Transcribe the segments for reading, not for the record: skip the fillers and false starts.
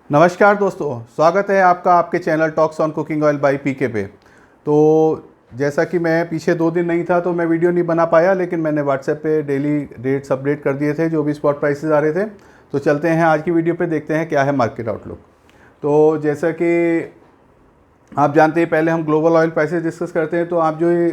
नमस्कार दोस्तों, स्वागत है आपका आपके channel talks on cooking oil by PK पे। तो जैसा कि मैं पीछे 2 दिन नहीं था तो मैं वीडियो नहीं बना पाया, लेकिन मैंने व्हाट्सएप पे डेली रेट्स अपडेट कर दिए थे जो भी स्पॉट प्राइसेस आ रहे थे। तो चलते हैं आज की वीडियो पे, देखते हैं क्या है मार्केट आउटलुक। तो जैसा कि आप जानते हैं, पहले हम ग्लोबल ऑयल प्राइसेस डिस्कस करते हैं। तो आप जो ये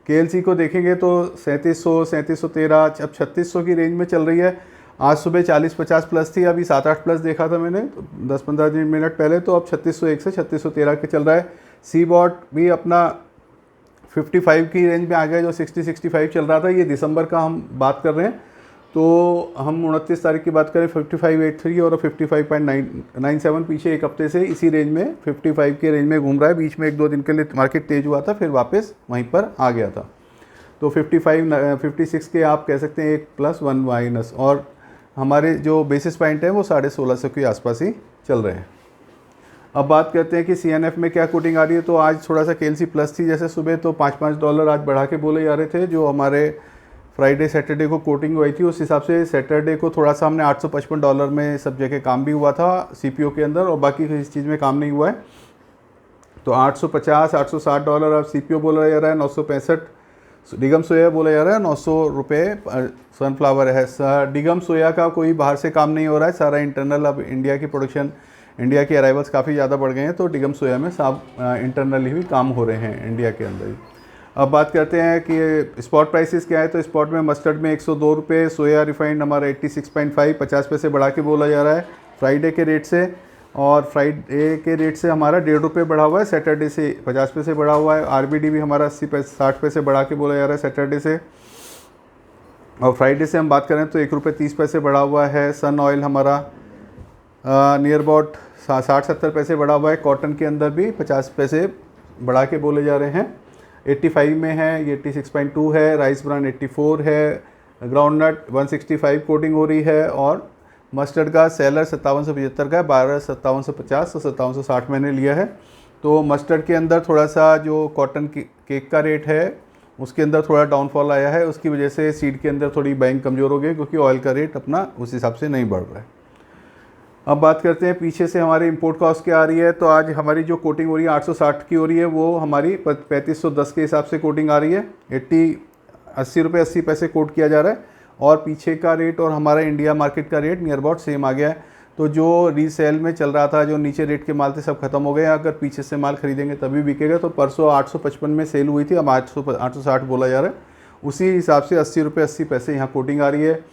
केएलसी को देखेंगे तो 3713 अब 3600 की रेंज में चल रही है। आज सुबह 40-50 प्लस थी, अभी 7-8 प्लस देखा था मैंने तो 10-15 मिनट पहले। तो अब 3601 से 3613 के चल रहा है। सी बॉट भी अपना 55 की रेंज में आ गया, जो 60-65 चल रहा था। ये दिसंबर का हम बात कर रहे हैं, तो हम 29 तारीख की बात करें 55.83 और 55.97 पीछे एक हफ्ते से इसी रेंज में 55 के रेंज में घूम रहा है। बीच में 1-2 दिन के लिए मार्केट तेज हुआ था, फिर वापस वहीं पर आ गया था। तो 56 के आप कह सकते हैं 1 प्लस 1 माइनस, और हमारे जो बेसिस पॉइंट है वो 1650 के आसपास ही चल रहे हैं। अब बात करते हैं कि CNF में क्या कोटिंग आ रही है। तो आज थोड़ा सा केएलसी प्लस थी जैसे सुबह, तो $5 आज बढ़ा के बोले जा रहे थे। जो हमारे फ्राइडे सैटरडे को कोटिंग हुई थी उस हिसाब से सैटरडे को थोड़ा सा हमने $855 में सब जगह काम भी हुआ था CPO के अंदर, और बाकी किसी चीज़ में काम नहीं हुआ है। तो $850-860 अब CPO बोला जा रहा है। 965 डिगम सोया बोला जा रहा है। 900 रुपये सनफ्लावर है। डिगम सोया का कोई बाहर से काम नहीं हो रहा है, सारा इंटरनल। अब इंडिया की प्रोडक्शन, इंडिया के अराइवल्स काफ़ी ज़्यादा बढ़ गए हैं, तो डिगम सोया में सब इंटरनली भी काम हो रहे हैं इंडिया के अंदर ही। अब बात करते हैं कि स्पॉट प्राइसेस क्या है। तो स्पॉट में मस्टर्ड में 102 रुपये, सोया रिफाइंड हमारा 86.5, 50 पैसे बढ़ा के बोला जा रहा है फ्राइडे के रेट से। और फ्राइडे के रेट से हमारा 1.5 रुपये बढ़ा हुआ है, सैटरडे से 50 पैसे बढ़ा हुआ है। RBD भी हमारा 60 पैसे बढ़ा के बोला जा रहा है सैटरडे से। और फ्राइडे से हम बात करें तो 1 रुपये 30 पैसे बढ़ा हुआ है। सन ऑयल हमारा नियर अबाउट 60-70 पैसे बढ़ा हुआ है। कॉटन के अंदर भी 50 पैसे बढ़ा के बोले जा रहे हैं। 85 में है, ये 86.2 है। राइस ब्रान 84 है। ग्राउंडनट 165 कोटिंग हो रही है। और मस्टर्ड का सेलर 5775 का है, 12 5750 और 5760 मैंने लिया है। तो मस्टर्ड के अंदर थोड़ा सा जो कॉटन केक का रेट है उसके अंदर थोड़ा डाउनफॉल आया है। उसकी वजह से सीड के अंदर थोड़ी बाइंग कमज़ोर हो गई, क्योंकि ऑयल का रेट अपना उस हिसाब से नहीं बढ़ रहा है। अब बात करते हैं पीछे से हमारी इंपोर्ट कॉस्ट क्या आ रही है। तो आज हमारी जो कोटिंग हो रही है 860 की हो रही है, वो हमारी 3510 के हिसाब से कोटिंग आ रही है। 80 रुपये 80 पैसे कोट किया जा रहा है। और पीछे का रेट और हमारा इंडिया मार्केट का रेट नियर अबाउट सेम आ गया है। तो जो रीसेल में चल रहा था, जो नीचे रेट के माल थे, सब खत्म हो गए। अगर पीछे से माल खरीदेंगे तभी बिकेगा। तो परसों 855 में सेल हुई थी, अब 860 बोला जा रहा है। उसी हिसाब से 80 रुपये 80 पैसे यहाँ कोटिंग आ रही है।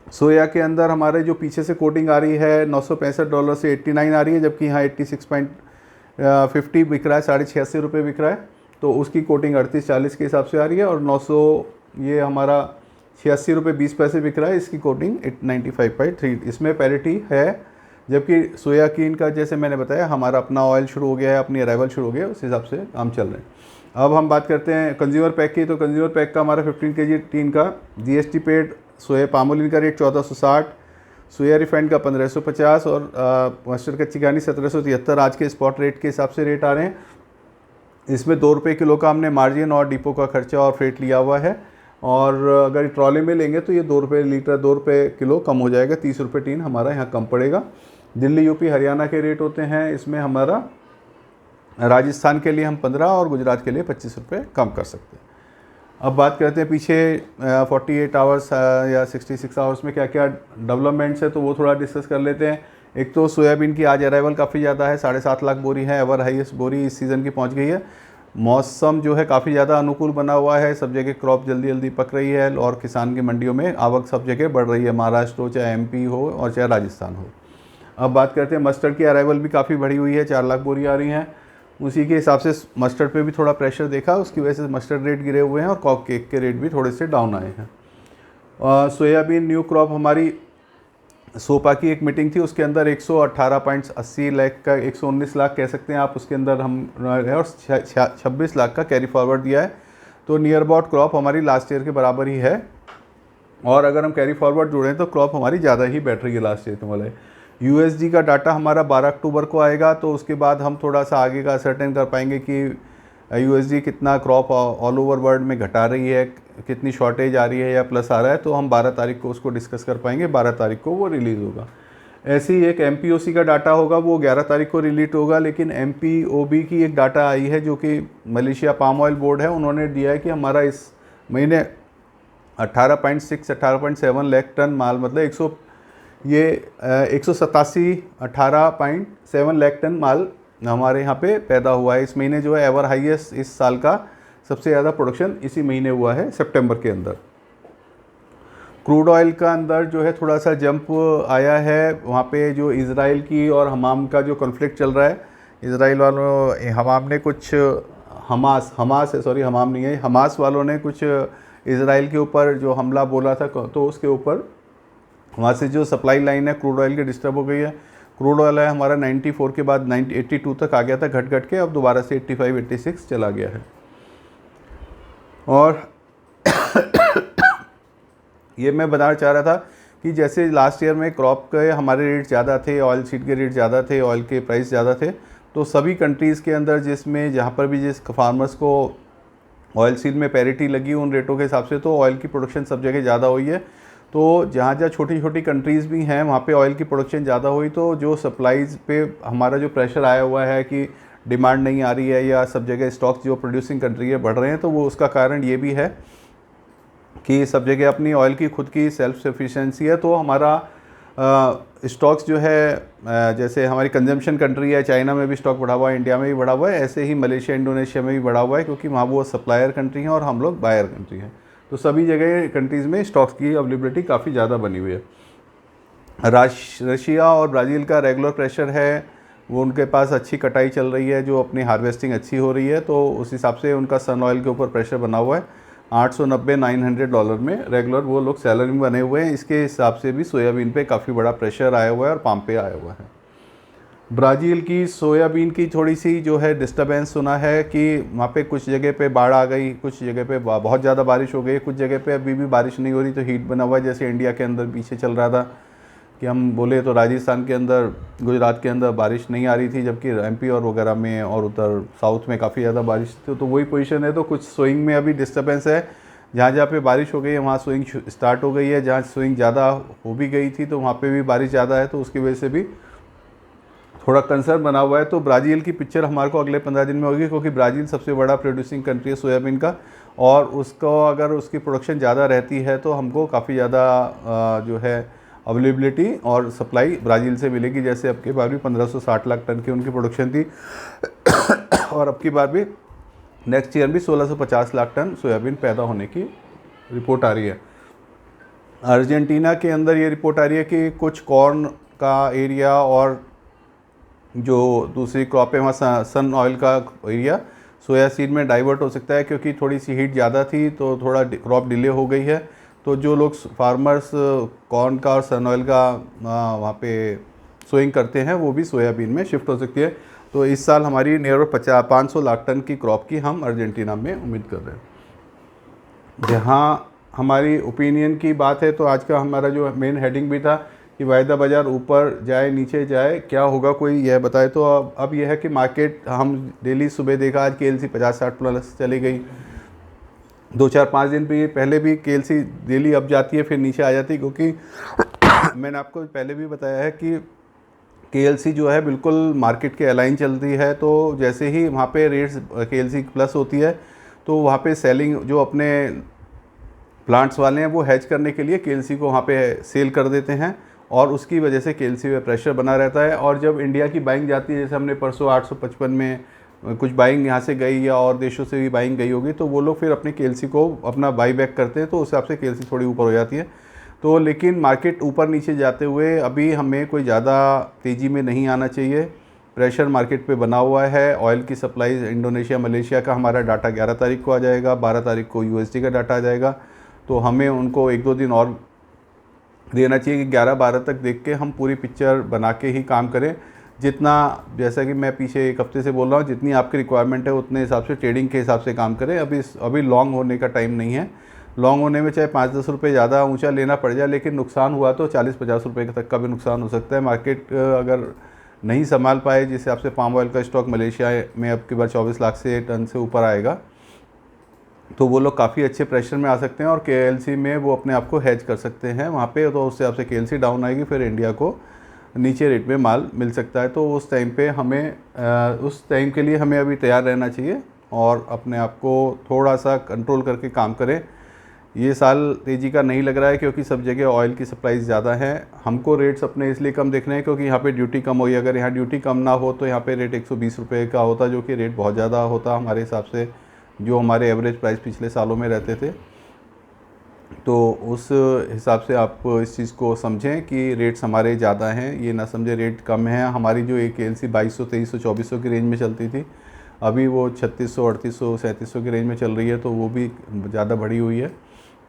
सोया के अंदर हमारे जो पीछे से कोटिंग आ रही है $965 से 89 आ रही है, जबकि यहाँ 86.50 बिक रहा है, 86.5 रुपये बिक रहा है। तो उसकी कोटिंग 38-40 के हिसाब से आ रही है। और 900 ये हमारा 86 रुपये 20 पैसे बिक रहा है, इसकी कोटिंग 95.3, इसमें पैरिटी है। जबकि सोया कीन का जैसे मैंने बताया हमारा अपना ऑयल शुरू हो गया है, अपनी अराइवल शुरू हो गया है, उस हिसाब से काम चल रहे हैं। अब हम बात करते हैं कंज्यूमर पैक की। तो कंज्यूमर पैक का हमारा 15 kg टीन का GST पेड सोया पामोलिन का रेट 1460, सोया रिफाइंड का 1550 और मस्टर्ड कच्ची घानी 1773 आज के स्पॉट रेट के हिसाब से रेट आ रहे हैं। इसमें 2 रुपये किलो का हमने मार्जिन और डिपो का खर्चा और फ्रेट लिया हुआ है। और अगर ट्रॉली में लेंगे तो ये 2 रुपये लीटर 2 रुपये किलो कम हो जाएगा, 30 रुपये टीन हमारा यहाँ कम पड़ेगा। दिल्ली यूपी हरियाणा के रेट होते हैं इसमें हमारा। राजस्थान के लिए हम 15 और गुजरात के लिए 25 रुपये कम कर सकते हैं। अब बात करते हैं पीछे 48 आवर्स या 66 आवर्स में क्या क्या डेवलपमेंट्स है, तो वो थोड़ा डिस्कस कर लेते हैं। एक तो सोयाबीन की आज अराइवल काफ़ी ज़्यादा है, 7.5 लाख बोरी है, एवर हाईएस्ट बोरी इस सीज़न की पहुंच गई है। मौसम जो है काफ़ी ज़्यादा अनुकूल बना हुआ है, सब जगह क्रॉप जल्दी जल्दी पक रही है और किसान की मंडियों में आवक सब जगह बढ़ रही है, महाराष्ट्र हो चाहे MP हो और चाहे राजस्थान हो। अब बात करते हैं मस्टर्ड की अराइवल भी काफ़ी बढ़ी हुई है, 4 लाख बोरी आ रही हैं। उसी के हिसाब से मस्टर्ड पे भी थोड़ा प्रेशर देखा, उसकी वजह से मस्टर्ड रेट गिरे हुए हैं और कॉक केक के रेट भी थोड़े से डाउन आए हैं। सोयाबीन न्यू क्रॉप हमारी सोपा की एक मीटिंग थी, उसके अंदर 118.80 लाख का 119 लाख कह सकते हैं आप, उसके अंदर हम और 26 लाख का कैरी फॉरवर्ड दिया है। तो नियर अबाउट क्रॉप हमारी लास्ट ईयर के बराबर ही है। और अगर हम कैरी फॉरवर्ड जोड़ें तो क्रॉप हमारी ज़्यादा ही बैठ रही है लास्ट ईयर के वाले। USG का डाटा हमारा 12 अक्टूबर को आएगा, तो उसके बाद हम थोड़ा सा आगे का सर्टेन कर पाएंगे कि USG कितना क्रॉप ऑल ओवर वर्ल्ड में घटा रही है, कितनी शॉर्टेज आ रही है या प्लस आ रहा है। तो हम 12 तारीख को उसको डिस्कस कर पाएंगे, 12 तारीख को वो रिलीज़ होगा। ऐसे ही एक MPOC का डाटा होगा, वो 11 तारीख को रिलीज होगा, लेकिन MPOB की एक डाटा आई है जो कि मलेशिया पाम ऑयल बोर्ड है, उन्होंने दिया है कि हमारा इस महीने 18.7 लाख टन माल, मतलब 18.7 लाख टन माल हमारे यहाँ पे पैदा हुआ है इस महीने, जो है एवर हाईएस्ट इस साल का सबसे ज़्यादा प्रोडक्शन इसी महीने हुआ है सितंबर के अंदर। क्रूड ऑयल का अंदर जो है थोड़ा सा जंप आया है, वहाँ पे जो इज़राइल की और हमाम का जो कॉन्फ्लिक्ट चल रहा है, इज़राइल वालों हमाम ने कुछ हमास है, सॉरी हमाम नहीं है, हमास वालों ने कुछ इज़राइल के ऊपर जो हमला बोला था, तो उसके ऊपर वहाँ से जो सप्लाई लाइन है क्रूड ऑयल की डिस्टर्ब हो गई है। क्रूड ऑयल है हमारा 94 के बाद 82 तक आ गया था घट घट के, अब दोबारा से 85-86 चला गया है। और ये मैं बताना चाह रहा था कि जैसे लास्ट ईयर में क्रॉप के हमारे रेट ज़्यादा थे, ऑयल सीड के रेट ज़्यादा थे, ऑयल के प्राइस ज़्यादा थे, तो सभी कंट्रीज़ के अंदर जिसमें जहाँ पर भी जिस फार्मर्स को ऑयल सीड में पैरिटी लगी उन रेटों के हिसाब से तो ऑयल की प्रोडक्शन सब जगह ज़्यादा हुई है। तो जहाँ जहाँ छोटी छोटी कंट्रीज़ भी हैं वहाँ पे ऑयल की प्रोडक्शन ज़्यादा हुई, तो जो सप्लाईज़ पे हमारा जो प्रेशर आया हुआ है कि डिमांड नहीं आ रही है या सब जगह स्टॉक्स जो प्रोड्यूसिंग कंट्री है बढ़ रहे हैं, तो वो उसका कारण ये भी है कि सब जगह अपनी ऑयल की खुद की सेल्फ सफिशिएंसी है। तो हमारा स्टॉक्स जो है जैसे हमारी कंजम्पशन कंट्री है, चाइना में भी स्टॉक बढ़ा हुआ है, इंडिया में भी बढ़ा हुआ है, ऐसे ही मलेशिया इंडोनेशिया में भी बढ़ा हुआ है, क्योंकि वहाँ वो सप्लायर कंट्री हैं और हम लोग बायर कंट्री हैं। तो सभी जगह कंट्रीज़ में स्टॉक्स की अवेलेबिलिटी काफ़ी ज़्यादा बनी हुई है। रशिया और ब्राज़ील का रेगुलर प्रेशर है, वो उनके पास अच्छी कटाई चल रही है, जो अपनी हार्वेस्टिंग अच्छी हो रही है, तो उस हिसाब से उनका सन ऑयल के ऊपर प्रेशर बना हुआ है। $890-900 में रेगुलर वो लोग सैलरी में बने हुए हैं। इसके हिसाब से भी सोयाबीन पे काफ़ी बड़ा प्रेशर आया हुआ है और पाम पे आया हुआ है। ब्राज़ील की सोयाबीन की थोड़ी सी जो है डिस्टर्बेंस सुना है कि वहाँ पे कुछ जगह पे बाढ़ आ गई, कुछ जगह पे बहुत ज़्यादा बारिश हो गई, कुछ जगह पे अभी भी बारिश नहीं हो रही, तो हीट बना हुआ है। जैसे इंडिया के अंदर पीछे चल रहा था कि हम बोले तो राजस्थान के अंदर, गुजरात के अंदर बारिश नहीं आ रही थी, जबकि MP और वगैरह में और उधर साउथ में काफ़ी ज़्यादा बारिश थी, तो वही पोजीशन है। तो कुछ स्विंग में अभी डिस्टर्बेंस है, जहाँ जहाँ पे बारिश हो गई है वहाँ स्विंग स्टार्ट हो गई है, जहाँ स्विंग ज़्यादा हो भी गई थी तो वहाँ पे भी बारिश ज़्यादा है, तो उसकी वजह से भी थोड़ा कंसर्न बना हुआ है। तो ब्राज़ील की पिक्चर हमारे को अगले 15 दिन में होगी, क्योंकि ब्राज़ील सबसे बड़ा प्रोड्यूसिंग कंट्री है सोयाबीन का, और उसको अगर उसकी प्रोडक्शन ज़्यादा रहती है तो हमको काफ़ी ज़्यादा जो है अवेलेबिलिटी और सप्लाई ब्राज़ील से मिलेगी। जैसे अब की बार भी 1560 लाख टन की उनकी प्रोडक्शन थी और अब की बार भी नेक्स्ट ईयर भी 1650 लाख टन सोयाबीन पैदा होने की रिपोर्ट आ रही है। अर्जेंटीना के अंदर ये रिपोर्ट आ रही है कि कुछ कॉर्न का एरिया और जो दूसरी क्रॉप है वहाँ सन ऑयल का एरिया सोया सीड में डाइवर्ट हो सकता है, क्योंकि थोड़ी सी हीट ज़्यादा थी तो थोड़ा क्रॉप डिले हो गई है। तो जो लोग फार्मर्स कॉर्न का और सन ऑयल का वहाँ पे सोइंग करते हैं वो भी सोयाबीन में शिफ्ट हो सकती है। तो इस साल हमारी नियर 500 लाख टन की क्रॉप की हम अर्जेंटीना में उम्मीद कर रहे हैं। जहाँ हमारी ओपिनियन की बात है तो आज का हमारा जो मेन हेडिंग भी था कि वायदा बाज़ार ऊपर जाए नीचे जाए, क्या होगा कोई यह बताए। तो अब यह है कि मार्केट हम डेली सुबह देखा, आज KLC 50-60 प्लस चली गई, 2-4-5 दिन भी पहले भी KLC डेली अप जाती है फिर नीचे आ जाती है, क्योंकि मैंने आपको पहले भी बताया है कि KLC जो है बिल्कुल मार्केट के अलाइन चलती है। तो जैसे ही वहाँ पे रेट्स KLC प्लस होती है तो वहाँ पे सेलिंग जो अपने प्लांट्स वाले हैं वो हेज करने के लिए KLC को वहाँ पे सेल कर देते हैं, और उसकी वजह से KLC पे प्रेशर बना रहता है। और जब इंडिया की बाइंग जाती है, जैसे हमने परसों 855 में कुछ बाइंग यहाँ से गई या और देशों से भी बाइंग गई होगी, तो वो लोग फिर अपने KLC को अपना बाई बैक करते हैं, तो उस हिसाब से KLC थोड़ी ऊपर हो जाती है। तो लेकिन मार्केट ऊपर नीचे जाते हुए अभी हमें कोई ज़्यादा तेज़ी में नहीं आना चाहिए। प्रेशर मार्केट पे बना हुआ है। ऑयल की सप्लाई इंडोनेशिया मलेशिया का हमारा डाटा 11 तारीख को आ जाएगा, 12 तारीख को USD का डाटा आ जाएगा, तो हमें उनको 1-2 दिन और देना चाहिए कि 11-12 तक देख के हम पूरी पिक्चर बना के ही काम करें। जितना, जैसा कि मैं पीछे 1 हफ्ते से बोल रहा हूँ, जितनी आपकी रिक्वायरमेंट है उतने हिसाब से ट्रेडिंग के हिसाब से काम करें। अभी लॉन्ग होने का टाइम नहीं है। लॉन्ग होने में चाहे 5-10 रुपये ज़्यादा ऊंचा लेना पड़ जाए, लेकिन नुकसान हुआ तो 40-50 रुपये तक का भी नुकसान हो सकता है। मार्केट अगर नहीं संभाल पाए, जिस हिसाब से पाम ऑयल का स्टॉक मलेशिया में अब की बार 24 लाख से टन से ऊपर आएगा, तो वो लोग काफ़ी अच्छे प्रेशर में आ सकते हैं और KLC में वो अपने आप को हेज कर सकते हैं वहाँ पे। तो उससे आपसे KLC डाउन आएगी, फिर इंडिया को नीचे रेट में माल मिल सकता है। तो उस टाइम पे हमें उस टाइम के लिए हमें अभी तैयार रहना चाहिए और अपने आप को थोड़ा सा कंट्रोल करके काम करें। ये साल तेज़ी का नहीं लग रहा है क्योंकि सब जगह ऑयल की सप्लाई ज़्यादा है। हमको रेट्स अपने इसलिए कम देखने हैं क्योंकि यहाँ पे ड्यूटी कम हुई। अगर यहाँ ड्यूटी कम ना हो तो यहाँ पे रेट 120 रुपये का होता, जो कि रेट बहुत ज़्यादा होता हमारे हिसाब से, जो हमारे एवरेज प्राइस पिछले सालों में रहते थे। तो उस हिसाब से आप इस चीज़ को समझें कि रेट्स हमारे ज़्यादा हैं, ये ना समझें रेट कम है। हमारी जो एक एलसी 2200, 2300, 2400 की रेंज में चलती थी, अभी वो 3600, 3800, 3700 की रेंज में चल रही है, तो वो भी ज़्यादा बढ़ी हुई है।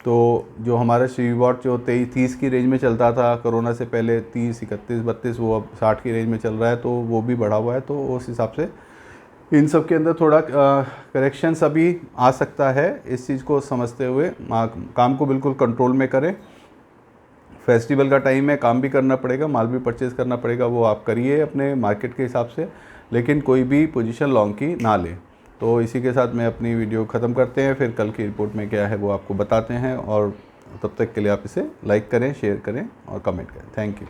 तो जो हमारा CVWatt जो 23-30 की रेंज में चलता था कोरोना से पहले, 30, 31, 32, वो अब 60 की रेंज में चल रहा है, तो वो भी बढ़ा हुआ है। तो उस हिसाब से इन सब के अंदर थोड़ा करेक्शंस अभी आ सकता है। इस चीज़ को समझते हुए काम को बिल्कुल कंट्रोल में करें। फेस्टिवल का टाइम है, काम भी करना पड़ेगा, माल भी परचेज़ करना पड़ेगा, वो आप करिए अपने मार्केट के हिसाब से, लेकिन कोई भी पोजीशन लॉन्ग की ना लें। तो इसी के साथ मैं अपनी वीडियो ख़त्म करते हैं, फिर कल की रिपोर्ट में क्या है वो आपको बताते हैं। और तब तक के लिए आप इसे लाइक करें, शेयर करें और कमेंट करें। Thank you.